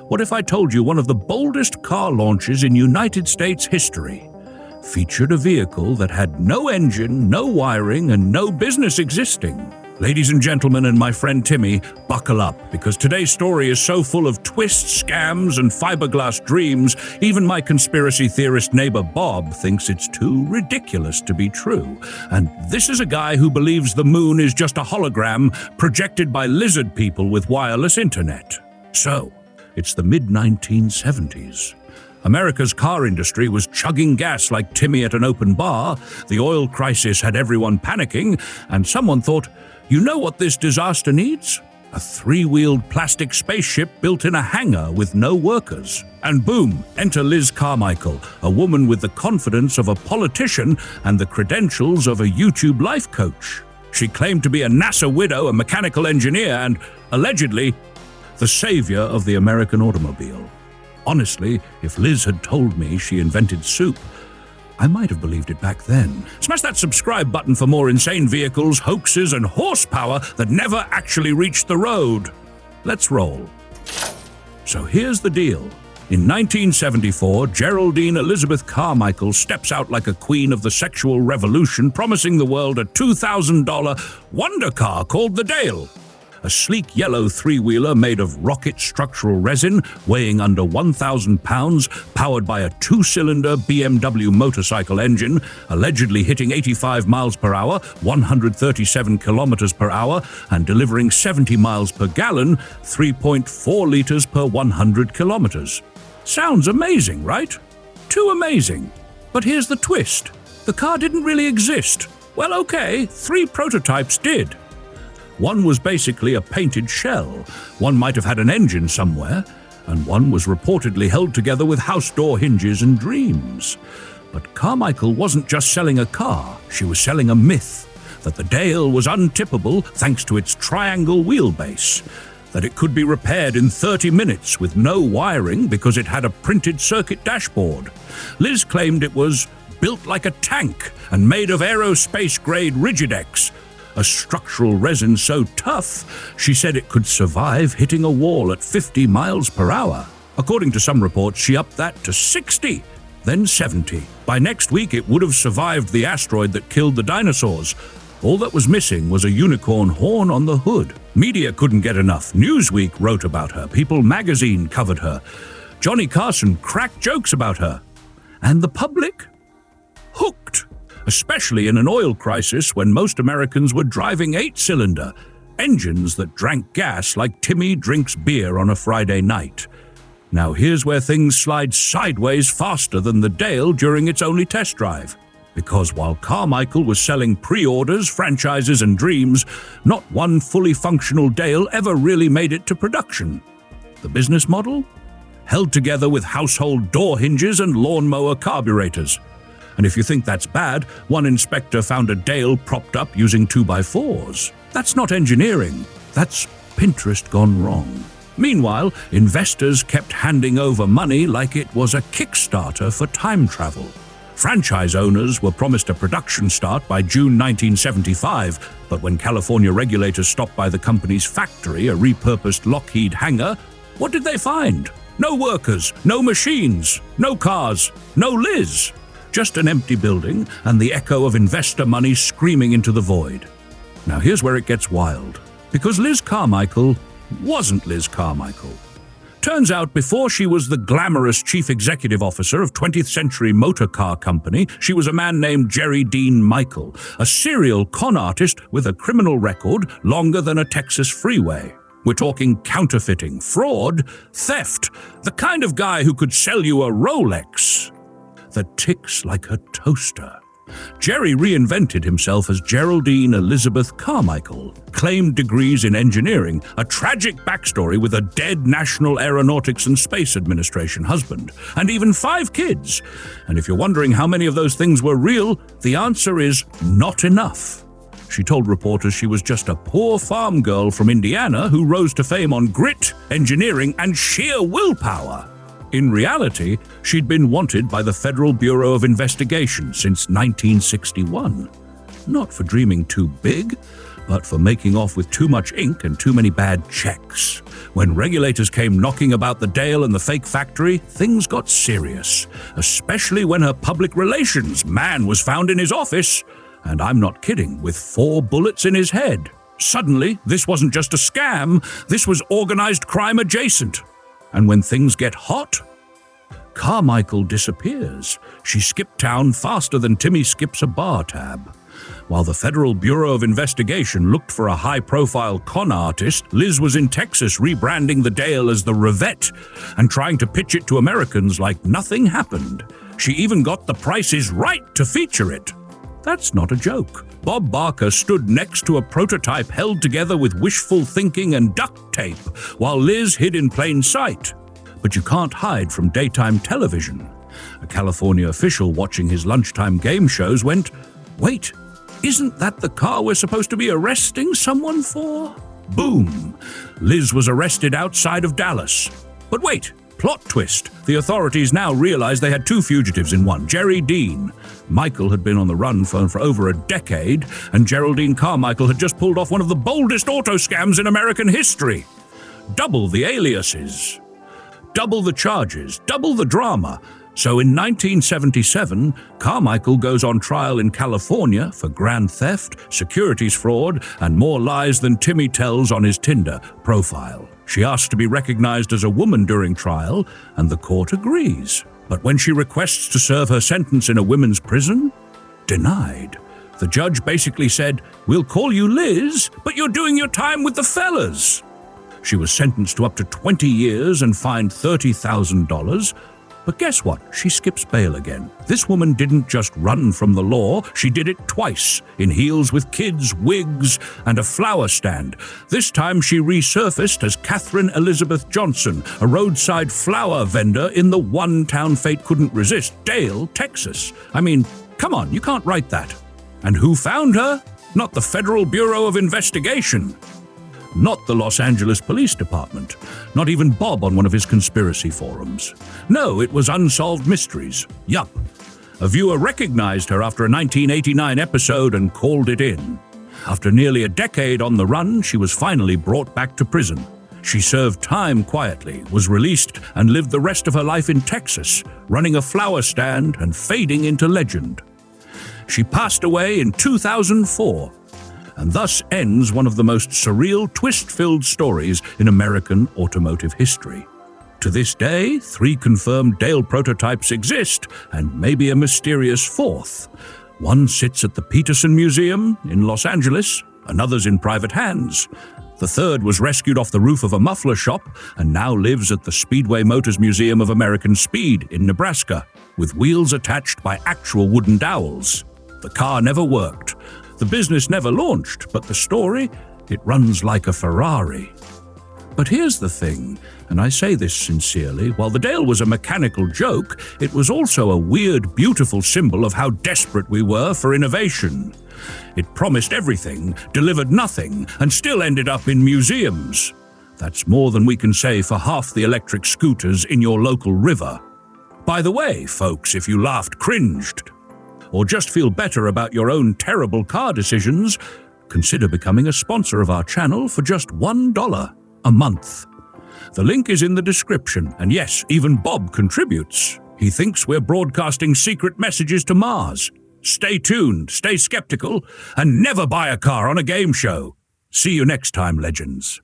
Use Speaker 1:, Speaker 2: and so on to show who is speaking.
Speaker 1: What if I told you one of the boldest car launches in United States history featured a vehicle that had no engine, no wiring, and no business existing? Ladies and gentlemen, and my friend Timmy, buckle up, because today's story is so full of twists, scams, and fiberglass dreams, even my conspiracy theorist neighbor Bob thinks it's too ridiculous to be true. And this is a guy who believes the moon is just a hologram projected by lizard people with wireless internet. So, it's the mid-1970s. America's car industry was chugging gas like Timmy at an open bar, the oil crisis had everyone panicking, and someone thought, you know what this disaster needs? A three-wheeled plastic spaceship built in a hangar with no workers. And boom, enter Liz Carmichael, a woman with the confidence of a politician and the credentials of a YouTube life coach. She claimed to be a NASA widow, a mechanical engineer, and, allegedly, the savior of the American automobile. Honestly, if Liz had told me she invented soup, I might have believed it back then. Smash that subscribe button for more insane vehicles, hoaxes, and horsepower that never actually reached the road. Let's roll. So here's the deal. In 1974, Geraldine Elizabeth Carmichael steps out like a queen of the sexual revolution, promising the world a $2,000 wonder car called the Dale. A sleek yellow three-wheeler made of rocket structural resin, weighing under 1,000 pounds, powered by a two-cylinder BMW motorcycle engine, allegedly hitting 85 miles per hour, 137 kilometers per hour, and delivering 70 miles per gallon, 3.4 liters per 100 kilometers. Sounds amazing, right? Too amazing. But here's the twist. The car didn't really exist. Well, okay, 3 prototypes did. One was basically a painted shell, one might have had an engine somewhere, and one was reportedly held together with house door hinges and dreams. But Carmichael wasn't just selling a car, she was selling a myth, that the Dale was untippable thanks to its triangle wheelbase, that it could be repaired in 30 minutes with no wiring because it had a printed circuit dashboard. Liz claimed it was built like a tank and made of aerospace-grade Rigidex, a structural resin so tough, she said it could survive hitting a wall at 50 miles per hour. According to some reports, she upped that to 60, then 70. By next week, it would have survived the asteroid that killed the dinosaurs. All that was missing was a unicorn horn on the hood. Media couldn't get enough. Newsweek wrote about her. People magazine covered her. Johnny Carson cracked jokes about her. And the public? Hooked. Especially in an oil crisis when most Americans were driving 8-cylinder engines that drank gas like Timmy drinks beer on a Friday night. Now here's where things slide sideways faster than the Dale during its only test drive. Because while Carmichael was selling pre-orders, franchises, and dreams, not one fully functional Dale ever really made it to production. The business model? Held together with household door hinges and lawnmower carburetors. And if you think that's bad, one inspector found a Dale propped up using 2x4s. That's not engineering. That's Pinterest gone wrong. Meanwhile, investors kept handing over money like it was a Kickstarter for time travel. Franchise owners were promised a production start by June 1975, but when California regulators stopped by the company's factory, a repurposed Lockheed hangar, what did they find? No workers, no machines, no cars, no Liz. Just an empty building and the echo of investor money screaming into the void. Now here's where it gets wild. Because Liz Carmichael wasn't Liz Carmichael. Turns out before she was the glamorous chief executive officer of 20th Century Motor Car Company, she was a man named Jerry Dean Michael, a serial con artist with a criminal record longer than a Texas freeway. We're talking counterfeiting, fraud, theft, the kind of guy who could sell you a Rolex that ticks like a toaster. Jerry reinvented himself as Geraldine Elizabeth Carmichael, claimed degrees in engineering, a tragic backstory with a dead National Aeronautics and Space Administration husband, and even 5 kids. And if you're wondering how many of those things were real, the answer is not enough. She told reporters she was just a poor farm girl from Indiana who rose to fame on grit, engineering, and sheer willpower. In reality, she'd been wanted by the Federal Bureau of Investigation since 1961. Not for dreaming too big, but for making off with too much ink and too many bad checks. When regulators came knocking about the Dale and the fake factory, things got serious, especially when her public relations man was found in his office, and I'm not kidding, with 4 bullets in his head. Suddenly, this wasn't just a scam, this was organized crime adjacent. And when things get hot, Carmichael disappears. She skipped town faster than Timmy skips a bar tab. While the Federal Bureau of Investigation looked for a high-profile con artist, Liz was in Texas rebranding the Dale as the Revette and trying to pitch it to Americans like nothing happened. She even got the Price is Right to feature it. That's not a joke. Bob Barker stood next to a prototype held together with wishful thinking and duct tape, while Liz hid in plain sight. But you can't hide from daytime television. A California official watching his lunchtime game shows went, "Wait, isn't that the car we're supposed to be arresting someone for?" Boom! Liz was arrested outside of Dallas. But wait, plot twist. The authorities now realized they had 2 fugitives in one, Jerry Dean. Michael had been on the run for over a decade, and Geraldine Carmichael had just pulled off one of the boldest auto scams in American history. Double the aliases. Double the charges, double the drama. So in 1977, Carmichael goes on trial in California for grand theft, securities fraud, and more lies than Timmy tells on his Tinder profile. She asks to be recognized as a woman during trial, and the court agrees. But when she requests to serve her sentence in a women's prison, denied. The judge basically said, "We'll call you Liz, but you're doing your time with the fellas." She was sentenced to up to 20 years and fined $30,000. But guess what? She skips bail again. This woman didn't just run from the law, she did it twice, in heels with kids, wigs, and a flower stand. This time she resurfaced as Catherine Elizabeth Johnson, a roadside flower vendor in the one town fate couldn't resist, Dale, Texas. I mean, come on, you can't write that. And who found her? Not the Federal Bureau of Investigation. Not the Los Angeles Police Department. Not even Bob on one of his conspiracy forums. No, it was Unsolved Mysteries. Yup. A viewer recognized her after a 1989 episode and called it in. After nearly a decade on the run, she was finally brought back to prison. She served time quietly, was released, and lived the rest of her life in Texas, running a flower stand and fading into legend. She passed away in 2004. And thus ends one of the most surreal, twist-filled stories in American automotive history. To this day, 3 confirmed Dale prototypes exist, and maybe a mysterious 4th. One sits at the Peterson Museum in Los Angeles, another's in private hands. The 3rd was rescued off the roof of a muffler shop and now lives at the Speedway Motors Museum of American Speed in Nebraska, with wheels attached by actual wooden dowels. The car never worked. The business never launched, but the story, it runs like a Ferrari. But here's the thing, and I say this sincerely, while the Dale was a mechanical joke, it was also a weird, beautiful symbol of how desperate we were for innovation. It promised everything, delivered nothing, and still ended up in museums. That's more than we can say for half the electric scooters in your local river. By the way, folks, if you laughed, cringed, or just feel better about your own terrible car decisions, consider becoming a sponsor of our channel for just $1 a month. The link is in the description, and yes, even Bob contributes. He thinks we're broadcasting secret messages to Mars. Stay tuned, stay skeptical, and never buy a car on a game show. See you next time, legends.